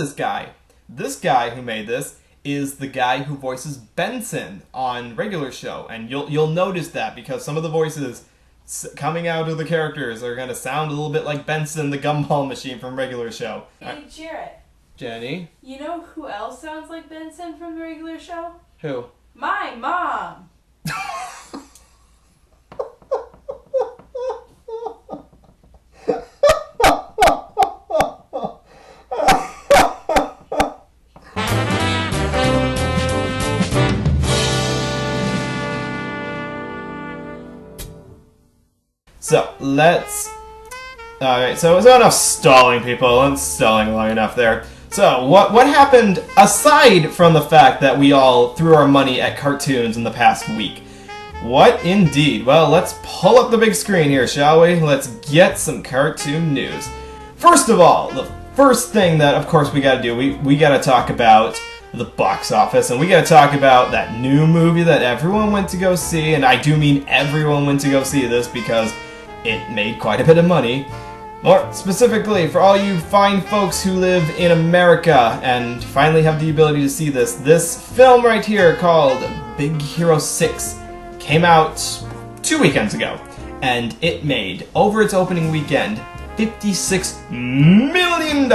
this guy. This guy who made this is the guy who voices Benson on regular show, and you'll notice that because some of the voices coming out of the characters are gonna sound a little bit like Benson the gumball machine from regular show. Hey, Jarrett. Jenny? You know who else sounds like Benson from the regular show? Who? My mom! So, Alright, so enough stalling, people. I'm stalling long enough there. So, what happened aside from the fact that we all threw our money at cartoons in the past week? What indeed? Well, let's pull up the big screen here, shall we? Let's get some cartoon news. First of all, the first thing that, of course, we gotta do, we gotta talk about the box office, and we gotta talk about that new movie that everyone went to go see, and I do mean everyone went to go see this because it made quite a bit of money. More specifically, for all you fine folks who live in America and finally have the ability to see this film right here called Big Hero 6 came out 2 weekends ago, and it made, over its opening weekend, $56 million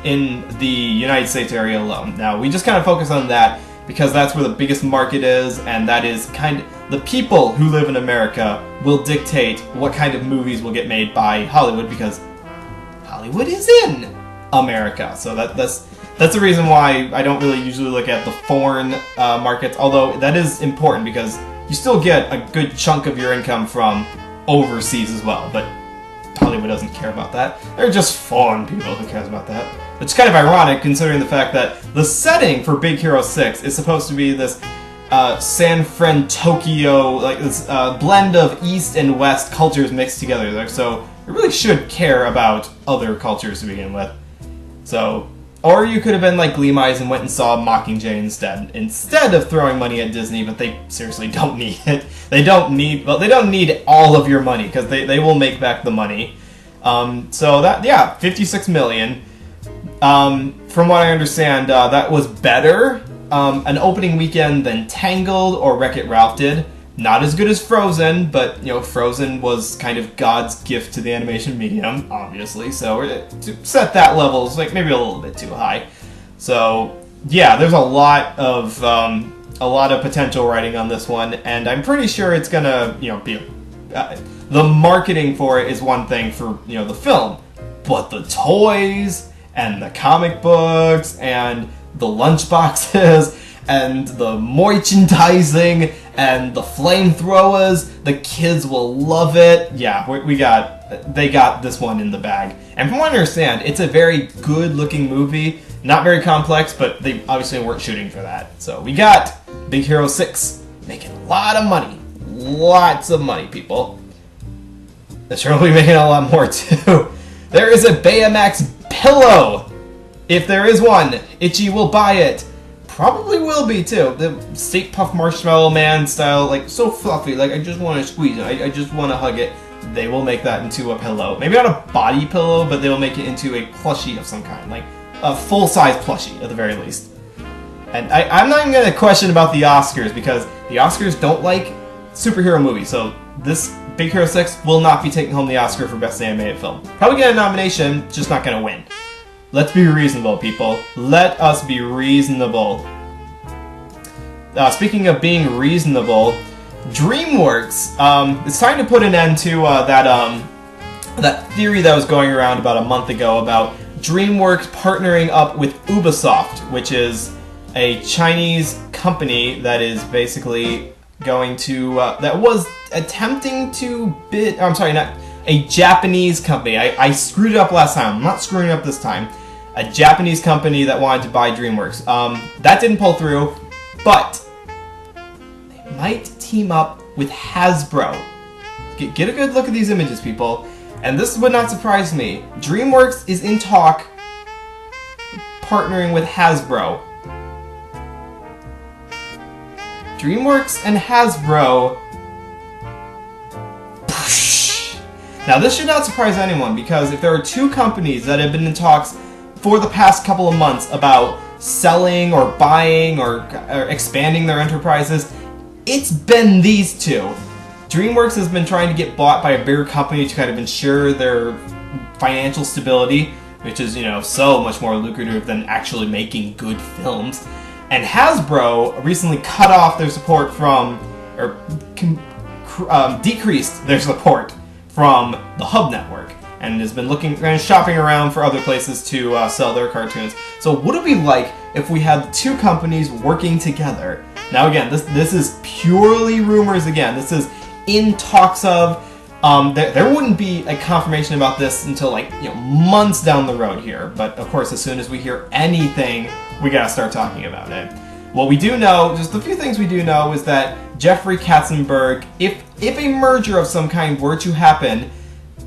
in the United States area alone. Now, we just kind of focus on that because that's where the biggest market is, and that is kind of the people who live in America will dictate what kind of movies will get made by Hollywood, because Hollywood is in America. So that's the reason why I don't really usually look at the foreign markets, although that is important because you still get a good chunk of your income from overseas as well, but Hollywood doesn't care about that. They're just foreign people who cares about that. It's kind of ironic considering the fact that the setting for Big Hero 6 is supposed to be this San Fran, Tokyo, like this blend of East and West cultures mixed together. Like, so you really should care about other cultures to begin with. So, or you could have been like Gleamize and went and saw Mockingjay instead of throwing money at Disney, but they seriously don't need it. They don't need all of your money because they will make back the money. So that, yeah, 56 million. From what I understand, that was better an opening weekend than Tangled or Wreck-It Ralph did. Not as good as Frozen, but, you know, Frozen was kind of God's gift to the animation medium, obviously, so to set that level is like maybe a little bit too high. So, yeah, there's a lot of potential writing on this one, and I'm pretty sure it's gonna, you know, be the marketing for it is one thing for, you know, the film, but the toys and the comic books and the lunchboxes and the merchandising and the flamethrowers, the kids will love it. Yeah, they got this one in the bag. And from what I understand, it's a very good-looking movie. Not very complex, but they obviously weren't shooting for that. So we got Big Hero 6 making a lot of money. Lots of money, people. They're surely making a lot more, too. There is a Baymax pillow. If there is one, Itchy will buy it. Probably will be, too. The Stay Puft Marshmallow Man style, like, so fluffy. Like, I just want to squeeze it. I just want to hug it. They will make that into a pillow. Maybe not a body pillow, but they will make it into a plushie of some kind. Like, a full-size plushie, at the very least. And I'm not even going to question about the Oscars, because the Oscars don't like superhero movies. So this Big Hero 6 will not be taking home the Oscar for Best Animated Film. Probably get a nomination, just not going to win. Let's be reasonable, people. Let us be reasonable. Speaking of being reasonable, Dreamworks, it's time to put an end to that theory that was going around about a month ago about Dreamworks partnering up with Ubisoft, which is a Chinese company that is basically going to, that was attempting to bid, I'm sorry, not, a Japanese company. I screwed it up last time. I'm not screwing it up this time. A Japanese company that wanted to buy Dreamworks. That didn't pull through, but they might team up with Hasbro. Get a good look at these images, people. And this would not surprise me. Dreamworks is in talk partnering with Hasbro. Dreamworks and Hasbro. Now this should not surprise anyone, because if there are two companies that have been in talks for the past couple of months about selling or buying or expanding their enterprises, it's been these two. DreamWorks has been trying to get bought by a bigger company to kind of ensure their financial stability, which is, so much more lucrative than actually making good films. And Hasbro recently cut off their support from, or decreased their support from the Hub Network, and has been looking and shopping around for other places to sell their cartoons. So what would it be like if we had the two companies working together? Now again, this is purely rumors again. This is in talks of. There wouldn't be a confirmation about this until months down the road here. But of course, as soon as we hear anything, we gotta start talking about it. What we do know, just a few things we do know, is that Jeffrey Katzenberg, if a merger of some kind were to happen,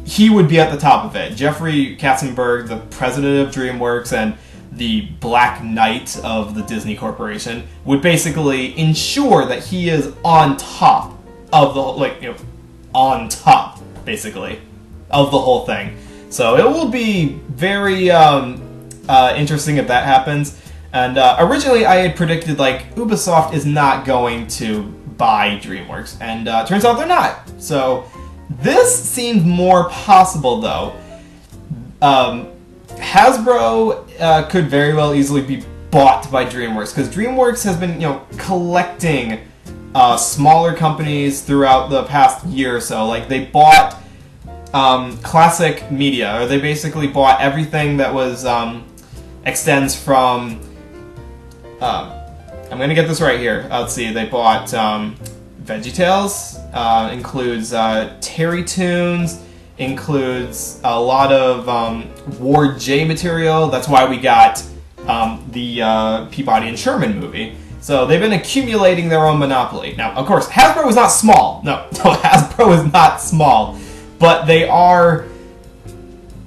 he would be at the top of it. Jeffrey Katzenberg, the president of DreamWorks and the Black Knight of the Disney Corporation, would basically ensure that he is on top of the on top, basically, of the whole thing. So it will be very interesting if that happens. And originally I had predicted Ubisoft is not going to buy DreamWorks, and turns out they're not. So this seemed more possible though. Hasbro could very well easily be bought by DreamWorks, because DreamWorks has been collecting smaller companies throughout the past year or so. They bought Classic Media, or they basically bought everything that was extends from. I'm gonna get this right here. Let's see. They bought VeggieTales, includes Terry Toons, includes a lot of Ward J material. That's why we got the Peabody and Sherman movie. So they've been accumulating their own monopoly. Now, of course, Hasbro is not small. No, Hasbro is not small. But they are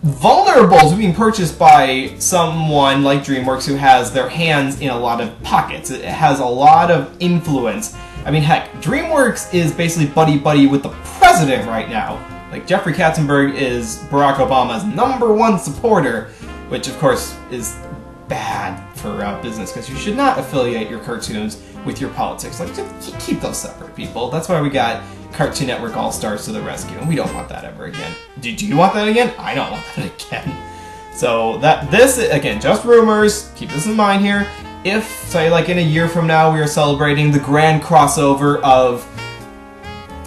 vulnerable to being purchased by someone like DreamWorks who has their hands in a lot of pockets. It has a lot of influence. I mean, heck, DreamWorks is basically buddy-buddy with the president right now. Jeffrey Katzenberg is Barack Obama's #1 supporter, which of course is bad for business, because you should not affiliate your cartoons with your politics. Just keep those separate, people. That's why we got Cartoon Network All-Stars to the rescue, and we don't want that ever again. Do you want that again? I don't want that again. So this, again, just rumors. Keep this in mind here. If, say, in a year from now, we are celebrating the grand crossover of,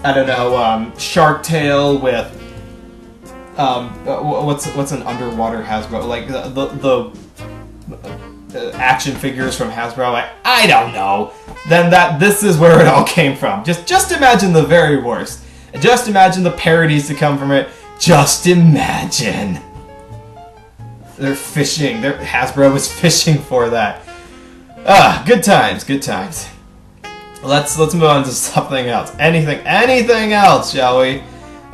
I don't know, Shark Tale with, what's an underwater Hasbro? The action figures from Hasbro, I don't know, then this is where it all came from. Just imagine the very worst. Just imagine the parodies to come from it. Just imagine. They're fishing. Hasbro was fishing for that. Good times, good times. Let's move on to something else. Anything else, shall we?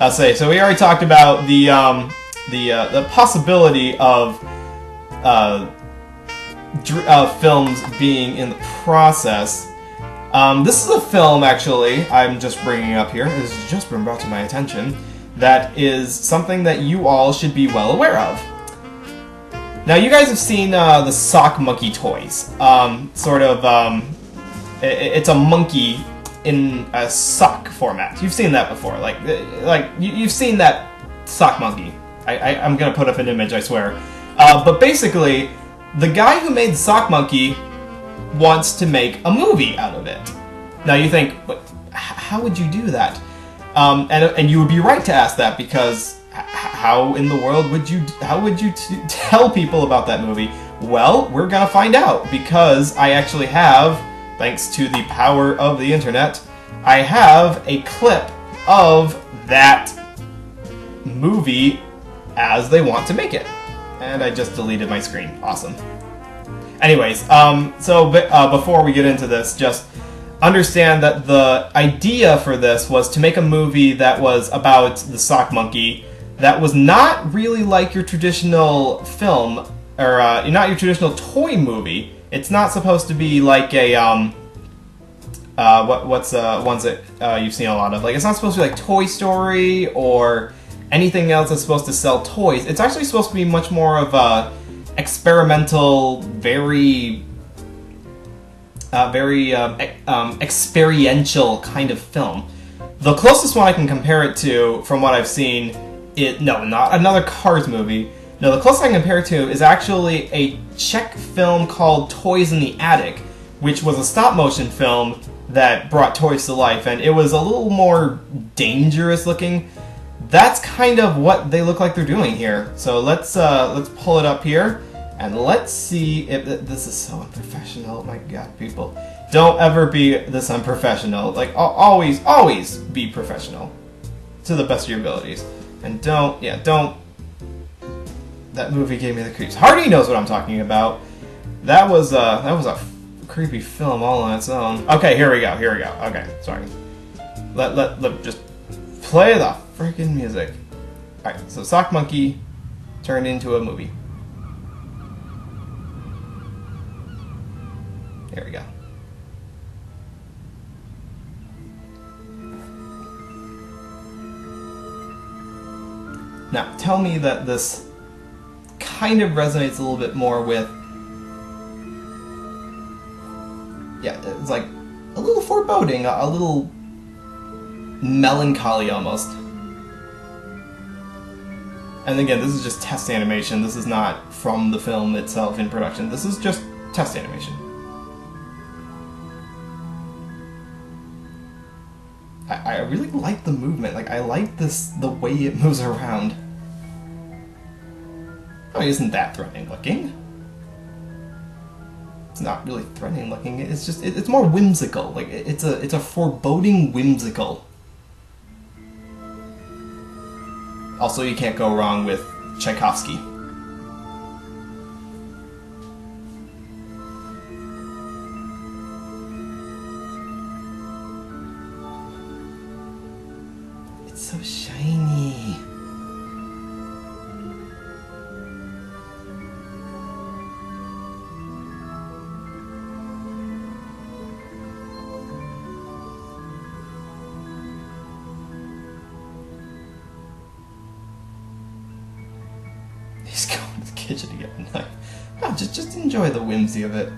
So we already talked about the possibility of films being in the process. This is a film, actually, I'm just bringing up here. This has just been brought to my attention. That is something that you all should be well aware of. Now, you guys have seen the Sock Monkey toys. It's a monkey in a sock format. You've seen that before. You've seen that sock monkey. I'm gonna put up an image, I swear. But basically, the guy who made the sock monkey wants to make a movie out of it. Now you think, but how would you do that? And you would be right to ask that, because how in the world would you tell people about that movie? Well, we're gonna find out, because I actually have, thanks to the power of the internet, I have a clip of that movie as they want to make it. And I just deleted my screen. Awesome. Anyways, before we get into this, just understand that the idea for this was to make a movie that was about the sock monkey that was not really like your traditional film, or not your traditional toy movie. It's not supposed to be like a what's ones that you've seen a lot of. It's not supposed to be like Toy Story or anything else that's supposed to sell toys. It's actually supposed to be much more of a experimental, very experiential kind of film. The closest one I can compare it to, from what I've seen, not another Cars movie. No, the closest I can compare it to is actually a Czech film called Toys in the Attic, which was a stop-motion film that brought toys to life, and it was a little more dangerous looking. That's kind of what they look like they're doing here. So let's pull it up here. And let's see if this is so unprofessional. Oh my god, people. Don't ever be this unprofessional. Like, always be professional. To the best of your abilities. And don't... That movie gave me the creeps. Hardy knows what I'm talking about. That was a creepy film all on its own. Okay, here we go. Okay, sorry. Let just play the freaking music. Alright, so Sock Monkey turned into a movie. There we go. Now, tell me that this kind of resonates a little bit more with... Yeah, it's like a little foreboding, a little melancholy almost. And again, this is just test animation. This is not from the film itself in production. This is just test animation. I really like the movement. Like, I like the way it moves around. Oh, isn't that threatening looking? It's not really threatening looking. It's just it's more whimsical. Like, it's a foreboding whimsical. Also, you can't go wrong with Tchaikovsky. It's so shiny. He's going to the kitchen to get a knife. Oh, just enjoy the whimsy of it.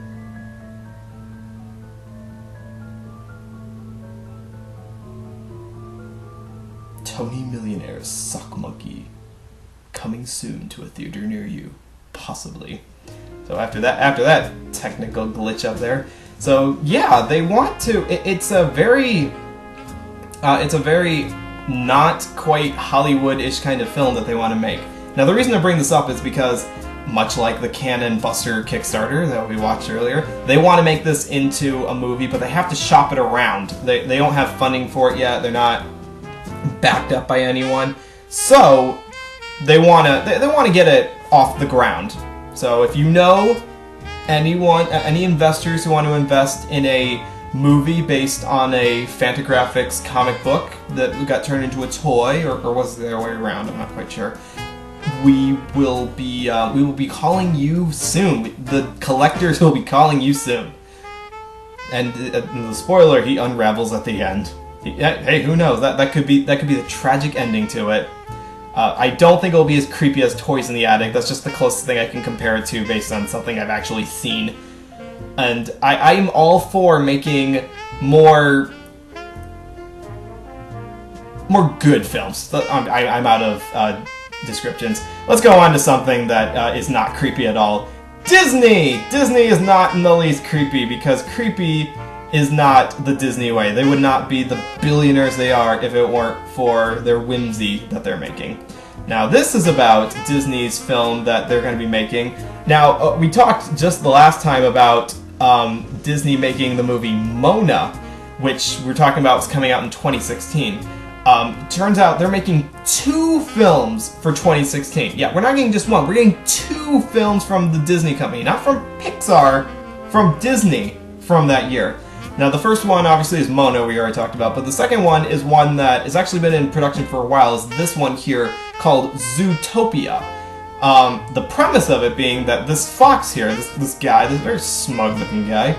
Tony Millionaire's Sock Monkey. Coming soon to a theater near you. Possibly. So after that technical glitch up there. So yeah, they want to... It's a very not quite Hollywood-ish kind of film that they want to make. Now, the reason I bring this up is because, much like the Cannon Buster Kickstarter that we watched earlier, they want to make this into a movie, but they have to shop it around. They don't have funding for it yet. They're not backed up by anyone, so they want to get it off the ground. So if you know any investors who want to invest in a movie based on a Fantagraphics comic book that got turned into a toy, or was it the other way around? I'm not quite sure. We will be calling you soon. The collectors will be calling you soon. And the spoiler, he unravels at the end. Hey, who knows? That could be the tragic ending to it. I don't think it'll be as creepy as Toys in the Attic. That's just the closest thing I can compare it to based on something I've actually seen. And I'm all for making more good films. I'm out of descriptions. Let's go on to something that is not creepy at all. Disney! Disney is not in the least creepy, because creepy is not the Disney way. They would not be the billionaires they are if it weren't for their whimsy that they're making. Now, this is about Disney's film that they're going to be making. Now, we talked just the last time about Disney making the movie Mona, which we're talking about was coming out in 2016. Turns out they're making 2 films for 2016. Yeah, we're not getting just one. We're getting 2 films from the Disney company. Not from Pixar, from Disney from that year. Now, the first one, obviously, is Mona, we already talked about. But the second one is one that has actually been in production for a while. Is this one here called Zootopia. The premise of it being that this fox here, this guy, this very smug-looking guy,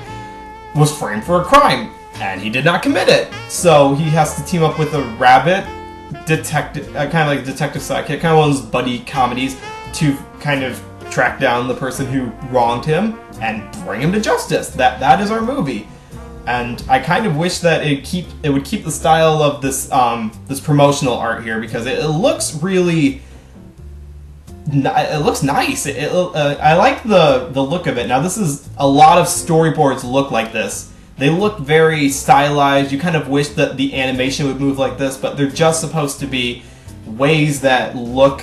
was framed for a crime. And he did not commit it. So he has to team up with a rabbit detective, kind of like a detective sidekick, kind of one of those buddy comedies, to kind of track down the person who wronged him and bring him to justice. That is our movie. And I kind of wish that it would keep the style of this this promotional art here, because it looks really, it looks nice. I like the look of it. Now, this is a lot of storyboards look like this. They look very stylized. You kind of wish that the animation would move like this, but they're just supposed to be ways that look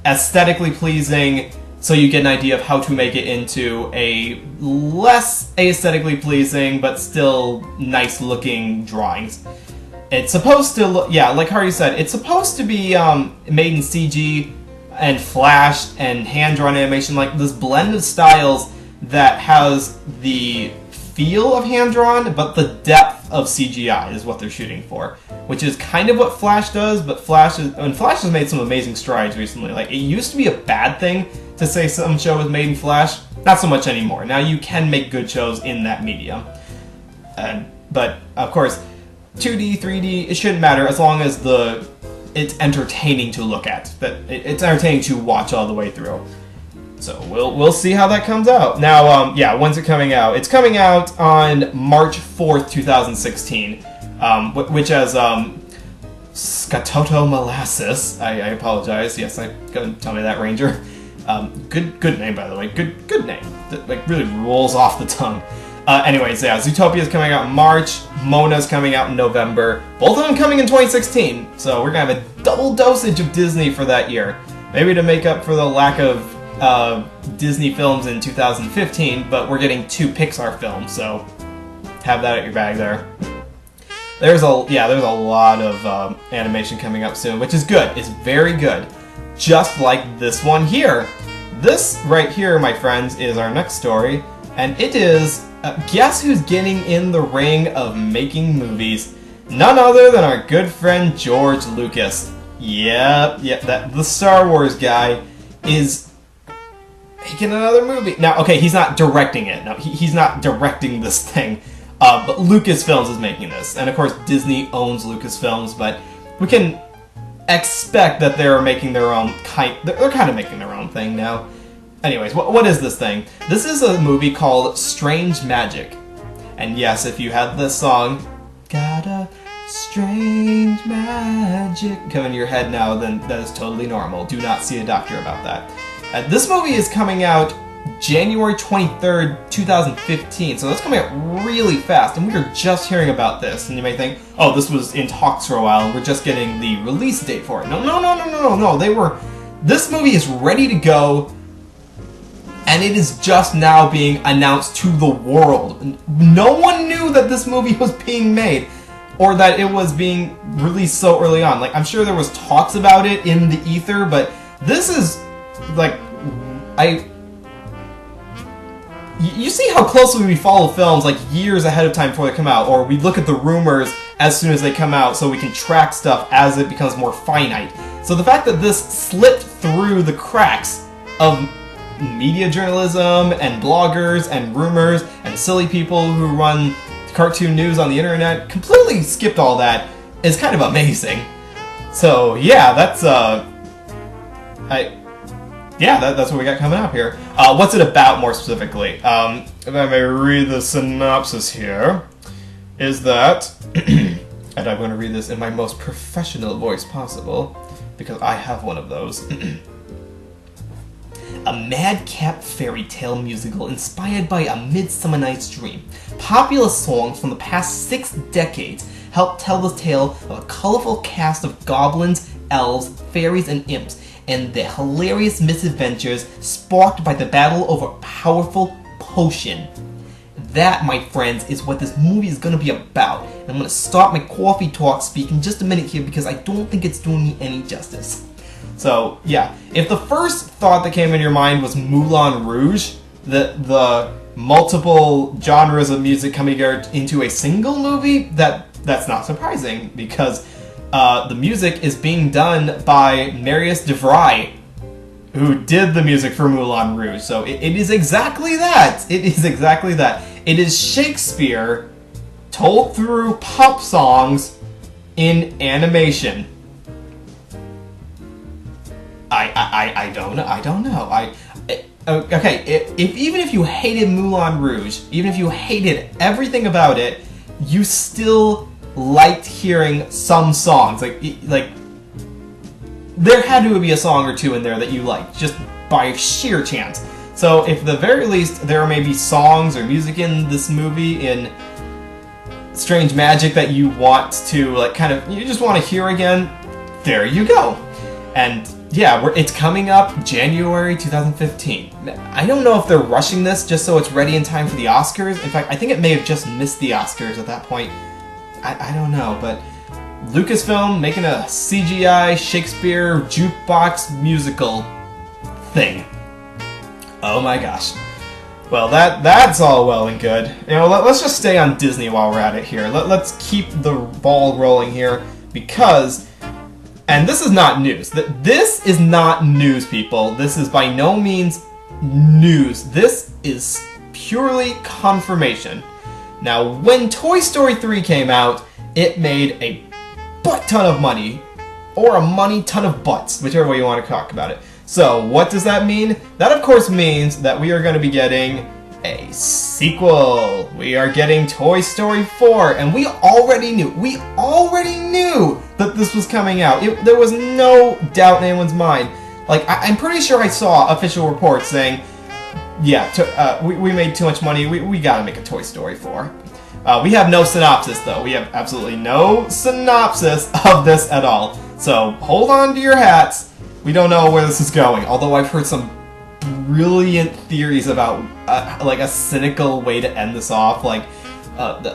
aesthetically pleasing, so you get an idea of how to make it into a less aesthetically pleasing but still nice looking drawings. It's supposed to look, yeah, like Hardy said, it's supposed to be made in CG and Flash and hand-drawn animation, like this blend of styles that has the feel of hand-drawn, but the depth of CGI is what they're shooting for, which is kind of what Flash does, but Flash has made some amazing strides recently. Like, it used to be a bad thing to say some show was made in Flash, not so much anymore. Now you can make good shows in that medium. But, of course, 2D, 3D, it shouldn't matter as long as it's entertaining to look at. That it's entertaining to watch all the way through. So we'll see how that comes out. Now, yeah, when's it coming out? It's coming out on March 4th, 2016, which has Scatoto Molasses. I apologize. Yes, couldn't tell me that, Ranger. Good name, by the way. Good name. That, like, really rolls off the tongue. Anyways, yeah, Zootopia's coming out in March. Mona's coming out in November. Both of them coming in 2016. So we're gonna have a double dosage of Disney for that year. Maybe to make up for the lack of Disney films in 2015, but we're getting 2 Pixar films, so have that at your bag there. There's a lot of animation coming up soon, which is good. It's very good. Just like this one here. This right here, my friends, is our next story, and it is, guess who's getting in the ring of making movies? None other than our good friend George Lucas. Yep, the Star Wars guy is making another movie. Now, okay, he's not directing it. No, he's not directing this thing. But Lucasfilms is making this. And of course, Disney owns Lucasfilms, but we can expect that they're making their own they're kind of making their own thing now. Anyways, what is this thing? This is a movie called Strange Magic. And yes, if you had this song, got a strange magic, come into your head now, then that is totally normal. Do not see a doctor about that. This movie is coming out January 23rd, 2015, so that's coming out really fast, and we are just hearing about this, and you may think, oh, this was in talks for a while, and we're just getting the release date for it. No, this movie is ready to go, and it is just now being announced to the world. No one knew that this movie was being made, or that it was being released so early on. Like, I'm sure there was talks about it in the ether, but this is, like, you see how closely we follow films, like, years ahead of time before they come out, or we look at the rumors as soon as they come out so we can track stuff as it becomes more finite. So the fact that this slipped through the cracks of media journalism and bloggers and rumors and silly people who run cartoon news on the internet, completely skipped all that, is kind of amazing. So yeah, that's that's what we got coming up here. What's it about, more specifically? If I may read the synopsis here, is that, and I'm going to read this in my most professional voice possible, because I have one of those. A madcap fairy tale musical inspired by A Midsummer Night's Dream. Popular songs from the past 6 decades help tell the tale of a colorful cast of goblins, elves, fairies, and imps, and their hilarious misadventures sparked by the battle over a powerful potion. That, my friends, is what this movie is going to be about. And I'm going to stop my coffee talk speak in just a minute here because I don't think it's doing me any justice. So, yeah, if the first thought that came into your mind was Moulin Rouge, the multiple genres of music coming into a single movie, that's not surprising, because the music is being done by Marius de Vries, who did the music for Moulin Rouge. So it is exactly that. It is exactly that. It is Shakespeare told through pop songs in animation. I don't know. Even if you hated Moulin Rouge, even if you hated everything about it, you still liked hearing some songs. Like there had to be a song or two in there that you liked, just by sheer chance. So if at the very least there may be songs or music in this movie in Strange Magic that you want to you just want to hear again, there you go. And yeah, it's coming up January 2015. I don't know if they're rushing this just so it's ready in time for the Oscars. In fact, I think it may have just missed the Oscars at that point. I don't know, but Lucasfilm making a CGI Shakespeare jukebox musical thing. Oh my gosh. Well, that's all well and good. You know, let's just stay on Disney while we're at it here. Let's keep the ball rolling here because, and this is not news. This is not news, people. This is by no means news. This is purely confirmation. Now, when Toy Story 3 came out, it made a butt ton of money, or a money ton of butts, whichever way you want to talk about it. So, what does that mean? That, of course, means that we are going to be getting a sequel. We are getting Toy Story 4, and we already knew that this was coming out. There was no doubt in anyone's mind. Like, I'm pretty sure I saw official reports saying, yeah, we made too much money, we gotta make a Toy Story 4. We have no synopsis, though. We have absolutely no synopsis of this at all. So, hold on to your hats. We don't know where this is going, although I've heard some brilliant theories about, like, a cynical way to end this off. Like,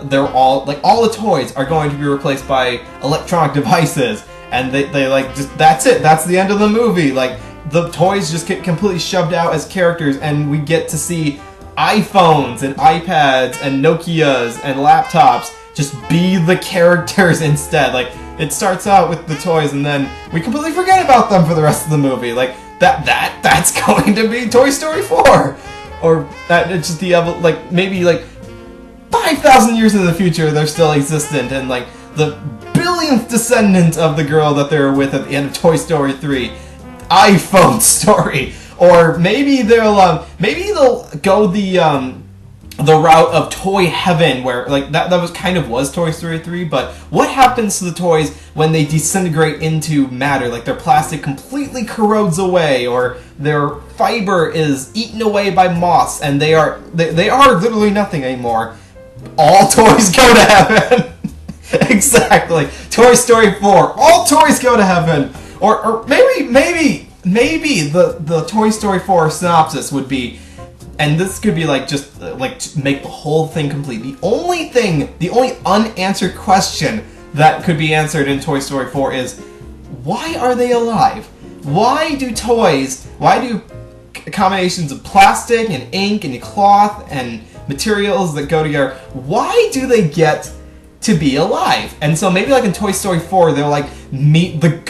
they're all the toys are going to be replaced by electronic devices, and they like, just, that's it, that's the end of the movie. Like, the toys just get completely shoved out as characters, and we get to see iPhones and iPads and Nokias and laptops just be the characters instead. Like, it starts out with the toys, and then we completely forget about them for the rest of the movie. Like, that's going to be Toy Story 4, or that it's just the like maybe like 5,000 years in the future they're still existent, and like the billionth descendant of the girl that they were with at the end of Toy Story 3, iPhone story. Or maybe they'll go the route of Toy Heaven, where like that was Toy Story 3, but what happens to the toys when they disintegrate into matter? Like, their plastic completely corrodes away, or their fiber is eaten away by moss, and they are literally nothing anymore. All toys go to heaven. Exactly. Toy Story 4. All toys go to heaven. Or maybe the Toy Story 4 synopsis would be, and this could be like just like to make the whole thing complete. The only unanswered question that could be answered in Toy Story 4 is, why are they alive? Why do combinations of plastic and ink and cloth and materials that go together, why do they get to be alive? And so maybe like in Toy Story 4, they'll like meet the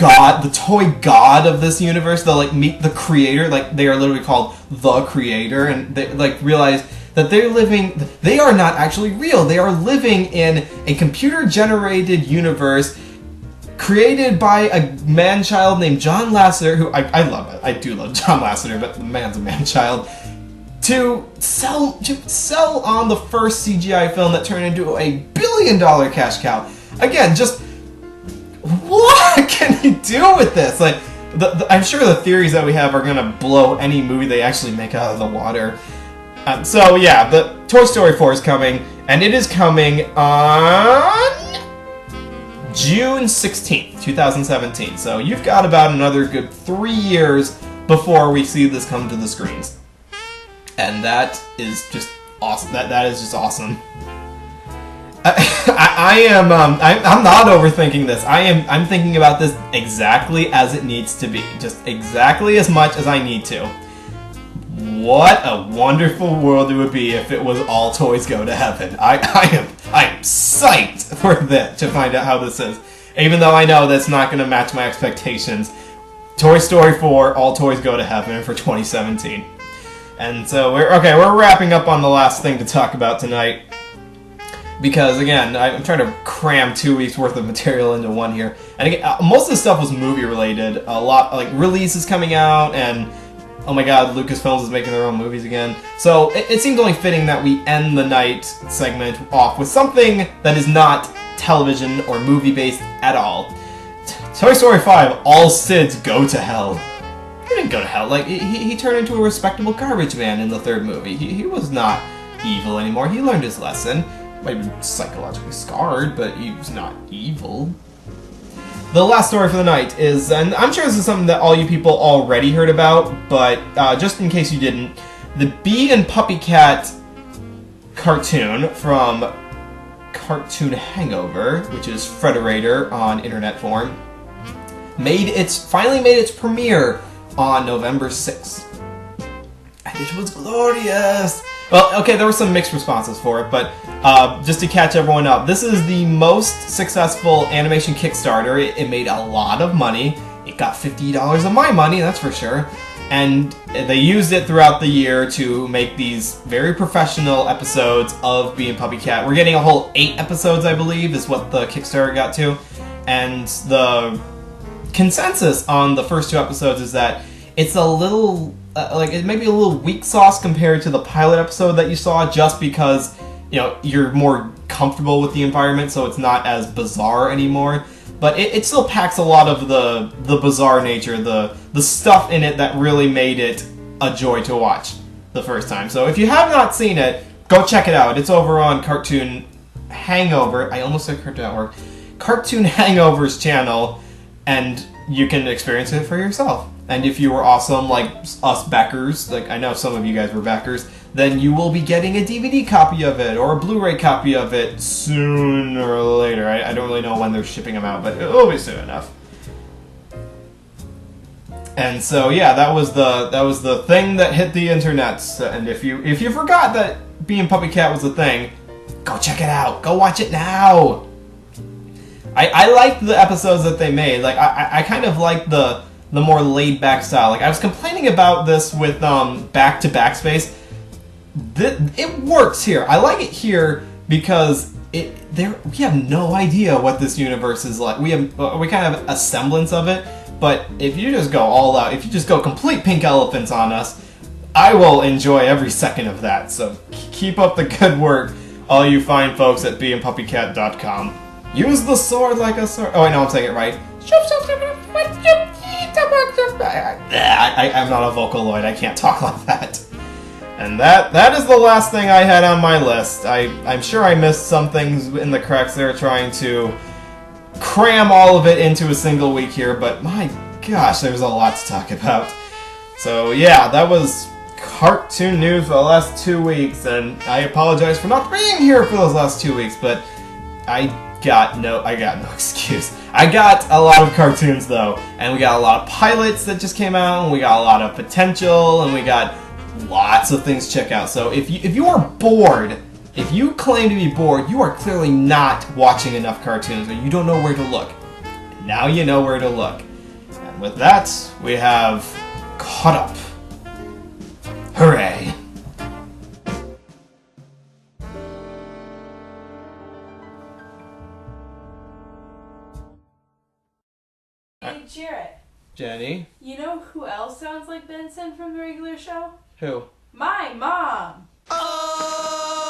toy god of this universe. They'll like meet the creator, like they are literally called the creator, and they like realize that they are not actually real. They are living in a computer-generated universe created by a man-child named John Lasseter, who I love it. I do love John Lasseter, but the man's a man-child. To sell on the first CGI film that turned into a $1 billion cash cow. Again, just what can you do with this? Like, I'm sure the theories that we have are gonna blow any movie they actually make out of the water. So yeah, the Toy Story 4 is coming, and it is coming on June 16th, 2017. So you've got about another good 3 years before we see this come to the screens. And that is just awesome. That is just awesome. I'm not overthinking this. I'm thinking about this exactly as it needs to be. Just exactly as much as I need to. What a wonderful world it would be if it was all toys go to heaven. I am psyched for that, to find out how this is. Even though I know that's not going to match my expectations. Toy Story 4, all toys go to heaven for 2017. And so we're wrapping up on the last thing to talk about tonight. Because again, I'm trying to cram 2 weeks worth of material into one here. And again, most of the stuff was movie related. A lot, like releases coming out and oh my god, Lucasfilms is making their own movies again. So it seems only fitting that we end the night segment off with something that is not television or movie based at all. Toy Story 5, all Sids go to hell. He didn't go to hell. Like, he turned into a respectable garbage man in the third movie. He was not evil anymore. He learned his lesson. Might be psychologically scarred, but he was not evil. The last story for the night is, and I'm sure this is something that all you people already heard about, but just in case you didn't, the Bee and Puppy Cat cartoon from Cartoon Hangover, which is Frederator on internet form, finally made its premiere on November 6th. And it was glorious! Well, okay, there were some mixed responses for it, but just to catch everyone up, this is the most successful animation Kickstarter. It made a lot of money. It got $50 of my money, that's for sure. And they used it throughout the year to make these very professional episodes of Bee and Puppy Cat. We're getting a whole 8 episodes, I believe, is what the Kickstarter got to. And the consensus on the first 2 episodes is that it's a little, it may be a little weak sauce compared to the pilot episode that you saw, just because, you know, you're more comfortable with the environment, so it's not as bizarre anymore. But it still packs a lot of the bizarre nature, the stuff in it that really made it a joy to watch the first time. So if you have not seen it, go check it out. It's over on Cartoon Hangover. I almost said Cartoon Network. Cartoon Hangover's channel, and you can experience it for yourself. And if you were awesome, like us backers, like I know some of you guys were backers, then you will be getting a DVD copy of it or a Blu-ray copy of it sooner or later. I don't really know when they're shipping them out, but it'll be soon enough. And so yeah, that was the thing that hit the internet. And if you forgot that Bee and Puppy Cat was a thing, go check it out. Go watch it now. I liked the episodes that they made. Like I kind of liked the more laid-back style. Like I was complaining about this with Back to Backspace. It works here. I like it here because we have no idea what this universe is like. We kind of have a semblance of it, but if you just go all out, if you just go complete pink elephants on us, I will enjoy every second of that. So keep up the good work, all you fine folks at beandpuppycat.com. Use the sword like a sword. Oh, I know I'm saying it right. I'm not a Vocaloid. I can't talk like that. And that is the last thing I had on my list. I'm sure I missed some things in the cracks there, trying to cram all of it into a single week here, but my gosh, there's a lot to talk about. So yeah, that was cartoon news for the last 2 weeks, and I apologize for not being here for those last 2 weeks, but I got no excuse. I got a lot of cartoons though, and we got a lot of pilots that just came out, and we got a lot of potential, and we got lots of things to check out. So if you are bored, if you claim to be bored, you are clearly not watching enough cartoons, or you don't know where to look. Now you know where to look. And with that, we have caught up. Hooray! Hey, Jarrett. Jenny? You know who else sounds like Benson from the regular show? Who? My mom! Oh!